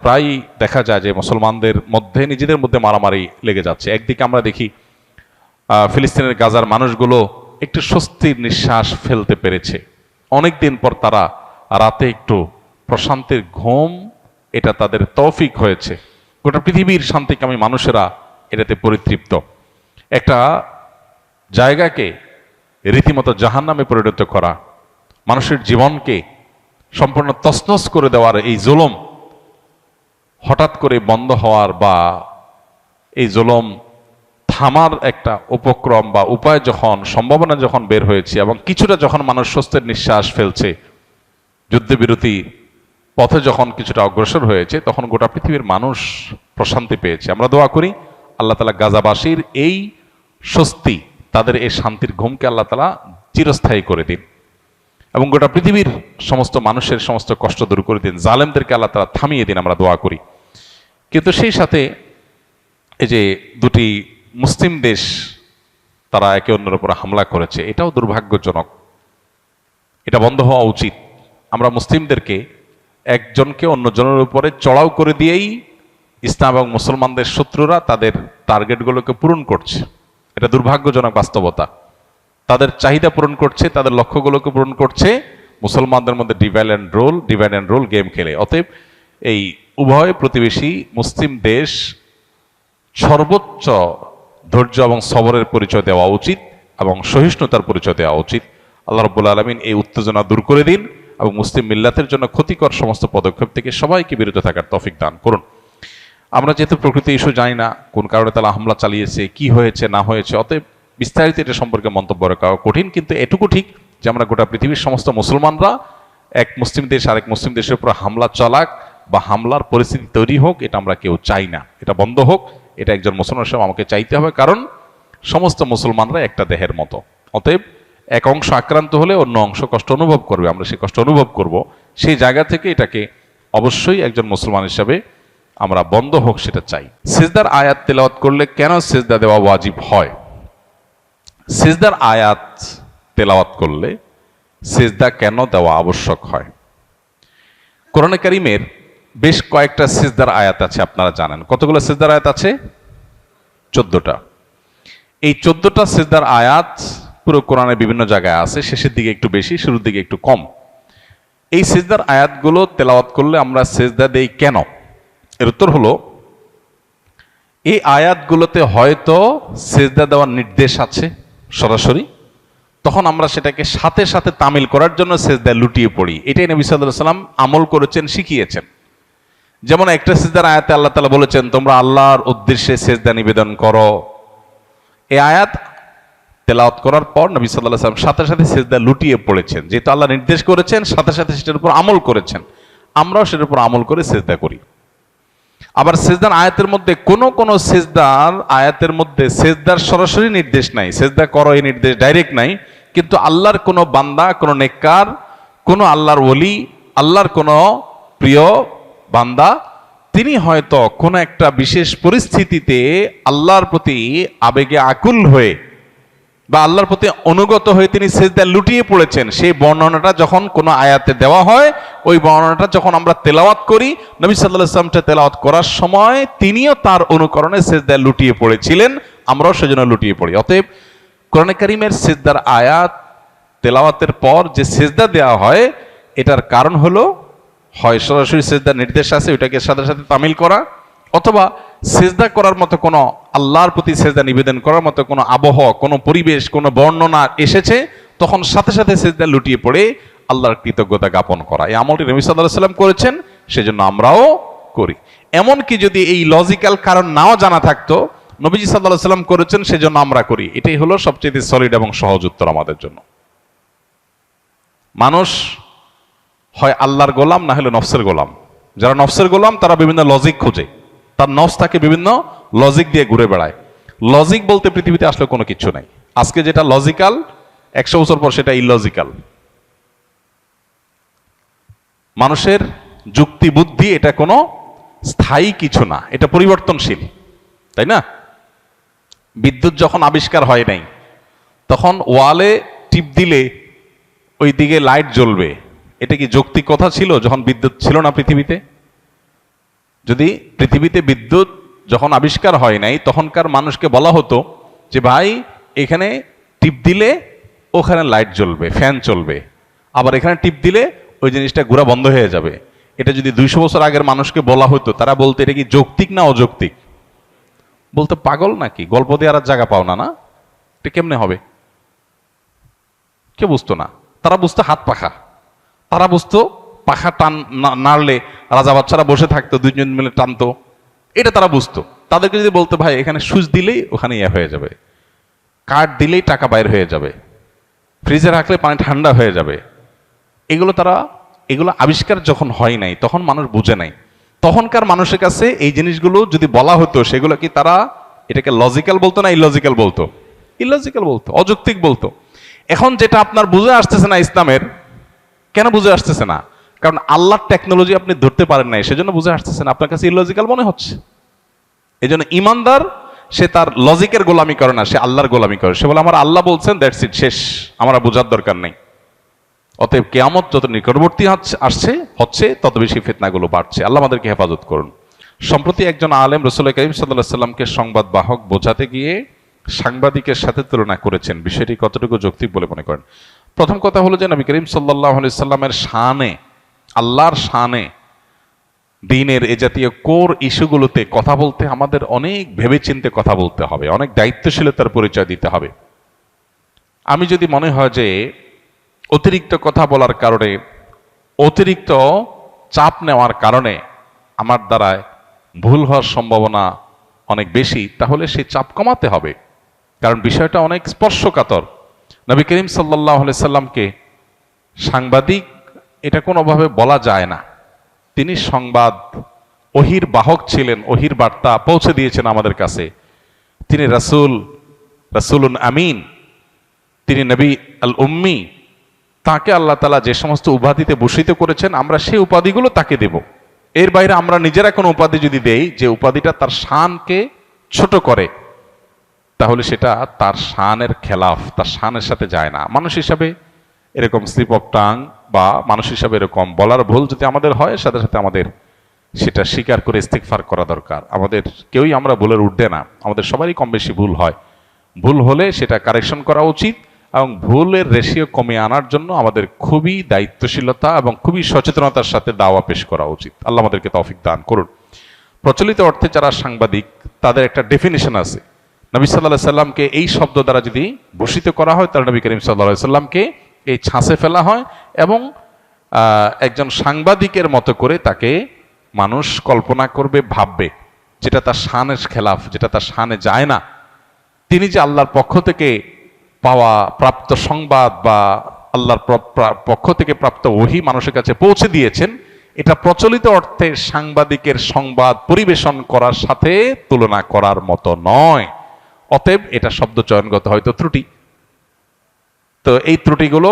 প্রায় দেখা যায় যে মুসলমানদের মধ্যে নিজেদের মধ্যে মারামারি লেগে যাচ্ছে। একদিকে আমরা দেখি ফিলিস্তিনের গাজার মানুষগুলো একটু স্বস্তির নিঃশ্বাস ফেলতে পেরেছে, অনেকদিন পর তারা রাতে একটু প্রশান্তির ঘুম, এটা তাদের তৌফিক হয়েছে। গোটা পৃথিবীর শান্তিকামী মানুষেরা এটাতে পরিতৃপ্ত। একটা জায়গাকে রীতিমতো জাহান্নামে পরিণত করা, মানুষের জীবনকে সম্পূর্ণ তছনছ করে দেওয়ার এই জুলুম হঠাৎ করে বন্ধ হওয়ার বা এই জুলুম থামার একটা উপক্রম বা উপায় যখন, সম্ভাবনা যখন বের হয়েছে এবং কিছুটা যখন মানুষ স্বস্তির নিঃশ্বাস ফেলছে, যুদ্ধবিরতি পথে যখন কিছুটা অগ্রসর হয়েছে, তখন গোটা পৃথিবীর মানুষ প্রশান্তি পেয়েছে। আমরা দোয়া করি আল্লাহ তাআলা গাজাবাসীর এই স্বস্তি, তাদের এই শান্তির ঘুমকে আল্লাহ তাআলা চিরস্থায়ী করে দিন এবং গোটা পৃথিবীর সমস্ত মানুষের সমস্ত কষ্ট দূর করে দিন, জালেমদেরকে আল্লাহ তাআলা থামিয়ে দিন, আমরা দোয়া করি। কিন্তু সেই সাথে এই যে দুটি মুসলিম দেশ তারা একে অন্যের উপর হামলা করেছে, এটাও দুর্ভাগ্যজনক। এটা বন্ধ হওয়া উচিত। আমরা মুসলিমদেরকে একজনকে অন্যজনের উপরে চড়াও করে দিয়েই ইসলাম এবং মুসলমানদের শত্রুরা তাদের টার্গেটগুলোকে পূরণ করছে। এটা দুর্ভাগ্যজনক বাস্তবতা। তাদের চাহিদা পূরণ করছে, তাদের লক্ষ্যগুলোকে পূরণ করছে মুসলমানদের মধ্যে ডিভাইড অ্যান্ড রোল গেম খেলে। অতএব এই উভয় প্রতিবেশী মুসলিম দেশ সর্বোচ্চ ধৈর্য এবং সবরের পরিচয় দেওয়া উচিত এবং সহিষ্ণুতার পরিচয় দেওয়া উচিত। আল্লাহ রাব্বুল আলামিন এই উত্তেজনা দূর করে দিন এবং মুসলিম মিল্লাতের জন্য ক্ষতিকর সমস্ত পদক্ষেপ থেকে সবাইকে বিরত থাকার তৌফিক দান করুন। আমরা যেহেতু প্রকৃতি ইস্যু জানি না কোন কারণে তারা হামলা চালিয়েছে, কি হয়েছে না হয়েছে, অতএব বিস্তারিত এটা সম্পর্কে মন্তব্য রাখা কঠিন। কিন্তু এটুকু ঠিক যে আমরা গোটা পৃথিবীর সমস্ত মুসলমানরা এক মুসলিম দেশ আরেক মুসলিম দেশের উপর হামলা চালাক বা হামলার পরিস্থিতি তৈরি হোক, এটা আমরা কেউ চাই না। এটা বন্ধ হোক, এটা একজন মুসলমান হিসেবে আমাকে চাইতে হবে, কারণ সমস্ত মুসলমানরা একটা দেহের মতো। অতএব এক অংশ আক্রান্ত হলে অন্য অংশ কষ্ট অনুভব করবে, আমরা সেই কষ্ট অনুভব করব। সেই জায়গা থেকে এটাকে অবশ্যই একজন মুসলমান হিসাবে আমরা বন্ধ হোক সেটা চাই। সিজদার আয়াত তেলাওয়াত করলে কেন সিজদা দেওয়া ওয়াজিব হয়? সিজদার আয়াত তেলাওয়াত করলে সিজদা কেন দেওয়া আবশ্যক হয়? কোরআনে কারীমের বেশ কয়েকটা সিজদার আয়াত আছে, আপনারা জানেন। কতগুলো সিজদার আয়াত আছে? 14টা। এই 14টা সিজদার আয়াত পুরো কোরআনে বিভিন্ন জায়গায় আছে, শেষের দিকে একটু বেশি, শুরুর দিকে একটু কম। এই সিজদার আয়াতগুলো তেলাওয়াত করলে আমরা সিজদা দেই কেন? এর উত্তর হলো, এই আয়াতগুলোতে হয়তো সিজদা দেওয়ার নির্দেশ আছে সরাসরি, তখন আমরা সেটাকে সাথে সাথে তামিল করার জন্য সিজদায় লুটিয়ে পড়ি। এটাই নবী সাল্লাল্লাহু আলাইহি ওয়াসাল্লাম আমল করেছেন, শিখিয়েছেন। যেমন একটা সিজদার আয়াতে আল্লাহ তাআলা বলেছেন, তোমরা আল্লাহর উদ্দেশ্যে সিজদা নিবেদন করো। এই আয়াত তেলাওয়াত করার পর নবী সাল্লাল্লাহু আলাইহি ওয়াসাল্লাম সাথে সাথে সিজদা লুটিয়ে পড়েছেন, যেহেতু আল্লাহ নির্দেশ করেছেন, সাথে সাথে সেটার উপর আমল করেছেন। আমরাও সেটার উপর আমল করে সিজদা করি। আবার সিজদার আয়াতের মধ্যে কোন সিজদার আয়াতের মধ্যে সিজদার সরাসরি নির্দেশ নাই, সিজদা করো এই নির্দেশ ডাইরেক্ট নাই, কিন্তু আল্লাহর কোনো বান্দা, কোনো নেককার, কোনো আল্লাহর ওলি, আল্লাহর কোনো প্রিয় বান্দা, তিনি হয়তো কোনো একটা বিশেষ পরিস্থিতিতে আল্লাহর প্রতি আবেগে আকুল হয়ে বা আল্লাহর প্রতি অনুগত হয়ে তিনি সিজদায় লুটিয়ে পড়েছেন। সেই বর্ণনাটা যখন কোনো আয়াতে দেওয়া হয়, ওই বর্ণনাটা যখন আমরা তেলাওয়াত করি, নবী সাল্লাল্লাহু আলাইহি ওয়াসাল্লাম তেলাওয়াত করার সময় তিনিও তার অনুকরণে সিজদায় লুটিয়ে পড়েছিলেন, আমরাও সেজন্য লুটিয়ে পড়ি। অতএব কোরআনে কারীমের সিজদার আয়াত তেলাওয়াতের পর যে সিজদা দেওয়া হয়, এটার কারণ হলো হয় সরাসরি সিজদার নির্দেশ আছে, ওইটাকে সাথে সাথে তামিল করা, অথবা সিজদা করার মতো কোনো, আল্লাহর প্রতি সিজদা নিবেদন করার মতো কোনো আবহাওয়া, কোনো পরিবেশ, কোনো বর্ণনা এসেছে, তখন সাথে সাথে সিজদা লুটিয়ে পড়ে আল্লাহর কৃতজ্ঞতা জ্ঞাপন করা। এই আমলটি নবী সাল্লাল্লাহু আলাইহি ওয়াসাল্লাম করেছেন, সেজন্য আমরাও করি। এমনকি যদি এই লজিক্যাল কারণ নাও জানা থাকতো, নবীজি সাল্লাল্লাহু আলাইহি ওয়াসাল্লাম করেছেন, সেজন্য আমরা করি। এটাই হলো সবচেয়ে সলিড এবং সহজ উত্তর আমাদের জন্য। মানুষ হয় আল্লাহর গোলাম, না হলে নফসের গোলাম। যারা নফসের গোলাম তারা বিভিন্ন লজিক খোঁজে, তার নফস তাকে বিভিন্ন লজিক দিয়ে ঘুরে বেড়ায়। লজিক বলতে পৃথিবীতে আসলে কোনো কিছু নাই। আজকে যেটা লজিক্যাল, 100 বছর পর সেটা ইললজিক্যাল। মানুষের যুক্তি বুদ্ধি এটা কোনো স্থায়ী কিছু না, এটা পরিবর্তনশীল, তাই না? বিদ্যুৎ যখন আবিষ্কার হয় নাই, তখন ওয়ালে টিপ দিলে ওই দিকে লাইট জ্বলবে, এটা কি যৌক্তিক কথা ছিল যখন বিদ্যুৎ ছিল না পৃথিবীতে? যদি পৃথিবীতে বিদ্যুৎ যখন আবিষ্কার হয় নাই, তখনকার মানুষকে বলা হতো যে ভাই এখানে টিপ দিলে ওখানে লাইট জ্বলবে, ফ্যান চলবে, আবার এখানে টিপ দিলে ওই জিনিসটা ঘোরা বন্ধ হয়ে যাবে। এটা যদি 200 বছর আগের মানুষকে বলা হতো, তারা বলতো এটা কি যৌক্তিক না অযৌক্তিক? বলতো পাগল নাকি, গল্প দিয়ে আর জায়গা পাও না, না এটা কেমনে হবে? কে বুঝতো না? তারা বুঝতো হাত পাখা, তারা বুঝতো পাখা টান নাড়লে রাজা বাচ্চারা বসে থাকতো, দুইজন মিলে টানতো, এটা তারা বুঝতো। তাদেরকে যদি বলতো ভাই এখানে সুইচ দিলেই ওখানে ইয়ে হয়ে যাবে, কার্ড দিলেই টাকা বাইর হয়ে যাবে, ফ্রিজে রাখলে পানি ঠান্ডা হয়ে যাবে, এগুলো আবিষ্কার যখন হয় নাই তখন মানুষ বুঝে নাই। তখনকার মানুষের কাছে এই জিনিসগুলো যদি বলা হতো, সেগুলো কি তারা এটাকে লজিক্যাল বলতো না ইলজিক্যাল বলতো? ইলজিক্যাল বলতো, অযৌক্তিক বলতো। এখন যেটা আপনার বুঝে আসতেছে না ইসলামের, কেন বুঝে আসতেছে না? কারণ আল্লাহর টেকনোলজি আপনি ধরতে পারেন নাই, সেজন্য বুঝে আসতেছে না, আপনার কাছে ইলজিক্যাল মনে হচ্ছে। এই জন্য ইমানদার সে তার লজিকের গোলামি করে না, সে আল্লাহর গোলামি করে। সে বলে আমার আল্লাহ বলছেন, দ্যাটস ইট, শেষ, আমার বোঝার দরকার নেই। অতএব কিয়ামত যত নিকটবর্তী হচ্ছে তত বেশি ফিতনাগুলো বাড়ছে। আল্লাহ আমাদেরকে হেফাজত করুন। সম্প্রতি একজন আলেম রাসূল করিম সাল্লাল্লাহু আলাইহি সাল্লামকে সংবাদ বাহক বোঝাতে গিয়ে সাংবাদিকের সাথে তুলনা করেছেন। বিষয়টি কতটুকু যৌক্তিক বলে মনে করেন? প্রথম কথা হলো যে নবী করিম সাল্লাল্লাহু আলাইহি সাল্লামের শানে, আল্লাহর শানে, দ্বীনের এ জাতীয় কোর ইস্যুগুলোতে কথা বলতে আমাদের অনেক ভেবেচিন্তে কথা বলতে হবে, অনেক দায়িত্বশীলতার পরিচয় দিতে হবে। আমি যদি মনে হয় যে অতিরিক্ত কথা বলার কারণে, অতিরিক্ত চাপ নেওয়ার কারণে আমার দ্বারায় ভুল হওয়ার সম্ভাবনা অনেক বেশি, তাহলে সেই চাপ কমাতে হবে। কারণ বিষয়টা অনেক স্পর্শকাতর। নবী করিম সাল্লাল্লাহু আলাইহি সাল্লামকে সাংবাদিক এটা কোনোভাবে বলা যায় না। তিনি সংবাদ ওহির বাহক ছিলেন, ওহির বার্তা পৌঁছে দিয়েছেন আমাদের কাছে। তিনি রাসূলুন আমিন, তিনি নবী আল উম্মি। তাকে আল্লাহ তাআলা যে সমস্ত উপাধিতে ভূষিত করেছেন, আমরা সেই উপাধিগুলো তাকে দেব। এর বাইরে আমরা নিজেরা কোনো উপাধি যদি দেই যে উপাধিটা তার শানকে ছোট করে, তাহলে সেটা তার শানের খেলাফ, তার শানের সাথে যায় না। মানুষ হিসাবে এরকম স্লিপ অফ টাং বা মানুষ হিসাবে এরকম বলার ভুল যদি আমাদের হয়, সাথে সাথে আমাদের সেটা স্বীকার করে ইস্তিগফার করা দরকার। আমাদের কেউই আমরা ভুলের ঊর্ধ্বে না, আমাদের সবারই কম বেশি ভুল হয়। ভুল হলে সেটা কারেকশন করা উচিত এবং ভুলের রেশিও কমিয়ে আনার জন্য আমাদের খুবই দায়িত্বশীলতা এবং খুবই সচেতনতার সাথে দাওয়া পেশ করা উচিত। আল্লাহ আমাদেরকে তৌফিক দান করুন। প্রচলিত অর্থে যারা সাংবাদিক, তাদের একটা ডেফিনিশন আছে। নবী সাল্লাল্লাহু আলাইহি সাল্লামকে এই শব্দ দ্বারা যদি ভূষিত করা হয়, তাহলে নবী করিম সাল্লাল্লাহু আলাইহি সাল্লামকে এই ছাঁচে ফেলা হয় এবং একজন সাংবাদিকের মতো করে তাকে মানুষ কল্পনা করবে, ভাববে, যেটা তার শানের খেলাফ, যেটা তার শানে যায় না। তিনি যে আল্লাহর পক্ষ থেকে পাওয়া প্রাপ্ত সংবাদ বা আল্লাহর পক্ষ থেকে প্রাপ্ত ওহী মানুষের কাছে পৌঁছে দিয়েছেন, এটা প্রচলিত অর্থে সাংবাদিকের সংবাদ পরিবেশন করার সাথে তুলনা করার মতো নয়। অতএব এটা শব্দ চয়নগত হয়তো ত্রুটি। তো এই ত্রুটিগুলো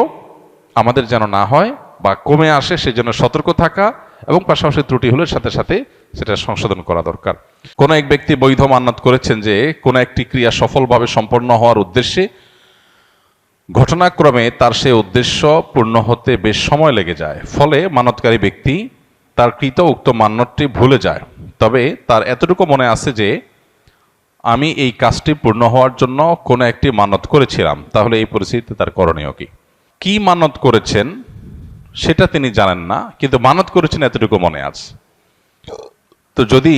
আমাদের যেন না হয় বা কমে আসে, সেজন্য সতর্ক থাকা এবং পাশাপাশি ত্রুটি হলে সাথে সাথে সেটা সংশোধন করা দরকার। কোনো এক ব্যক্তি বৈধ মান্যত করেছেন যে কোনো একটি ক্রিয়া সফলভাবে সম্পন্ন হওয়ার উদ্দেশ্যে ঘটনাক্রমে তার সেই উদ্দেশ্য পূর্ণ হতে বেশ সময় লেগে যায়। ফলে মানতকারী ব্যক্তি তার কৃত উক্ত মান্যতটি ভুলে যায়। তবে তার এতটুকু মনে আছে যে আমি এই কাজটি পূর্ণ হওয়ার জন্য কোনো একটি মান্যত করেছিলাম। তাহলে এই পরিস্থিতিতে তার করণীয় কি মান্যত করেছেন সেটা তিনি জানেন না, কিন্তু মানত করেছেন এতটুকু মনে আছে। তো যদি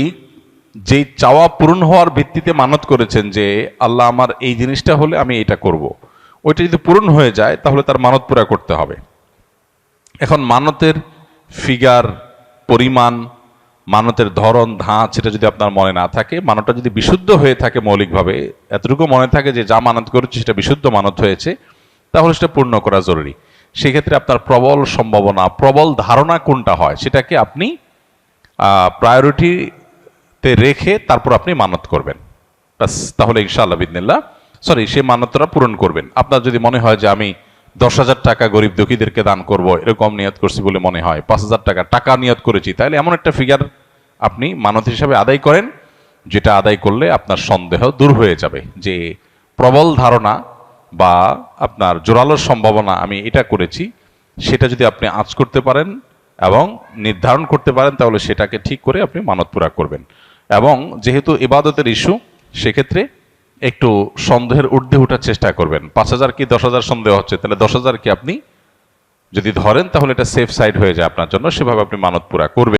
যেই চাওয়া পূরণ হওয়ার ভিত্তিতে মানত করেছেন যে আল্লাহ আমার এই জিনিসটা হলে আমি এটা করব, ওইটা যদি পূরণ হয়ে যায় তাহলে তার মানত পুরা করতে হবে। এখন মানতের ফিগার, পরিমাণ, মানতের ধরন, ধাঁচ, সেটা যদি আপনার মনে না থাকে, মানতটা যদি বিশুদ্ধ হয়ে থাকে মৌলিকভাবে, এতটুকু মনে থাকে যে যা মানত করেছে সেটা বিশুদ্ধ মানত হয়েছে, তাহলে সেটা পূর্ণ করা জরুরি। সেক্ষেত্রে আপনার প্রবল সম্ভাবনা, প্রবল ধারণা কোনটা হয় সেটাকে আপনি প্রায়োরিটিতে রেখে তারপর আপনি মানত করবেন। বাস, তাহলে ইনশাআল্লাহ বিদিনিল্লাহ সেই মানতটা পূরণ করবেন। আপনার যদি মনে হয় যে আমি 10,000 টাকা গরিব দুঃখীদেরকে দান করব, এরকম নিয়ত করছি বলে মনে হয়, 5,000 টাকা নিয়ত করেছি, তাহলে এমন একটা ফিগার আপনি মানত হিসাবে আদায় করেন, যেটা আদায় করলে আপনার সন্দেহ দূর হয়ে যাবে যে প্রবল ধারণা বা আপনার জোরালো সম্ভাবনা আমি এটা করেছি, সেটা যদি আপনি আঁচ করতে পারেন এবং নির্ধারণ করতে পারেন তাহলে সেটাকে ঠিক করে আপনি মানত পুরা করবেন। এবং যেহেতু ইবাদতের ইস্যু, সেক্ষেত্রে একটু সন্দেহের ঊর্ধ্বে ওঠার চেষ্টা করবেন। 5,000 কি 10,000 সন্দেহ হচ্ছে, তাহলে 10,000 কি আপনি যদি ধরেন তাহলে এটা সেফ সাইড হয়ে যায় আপনার জন্য, সেভাবে আপনি মানত পুরা করবেন।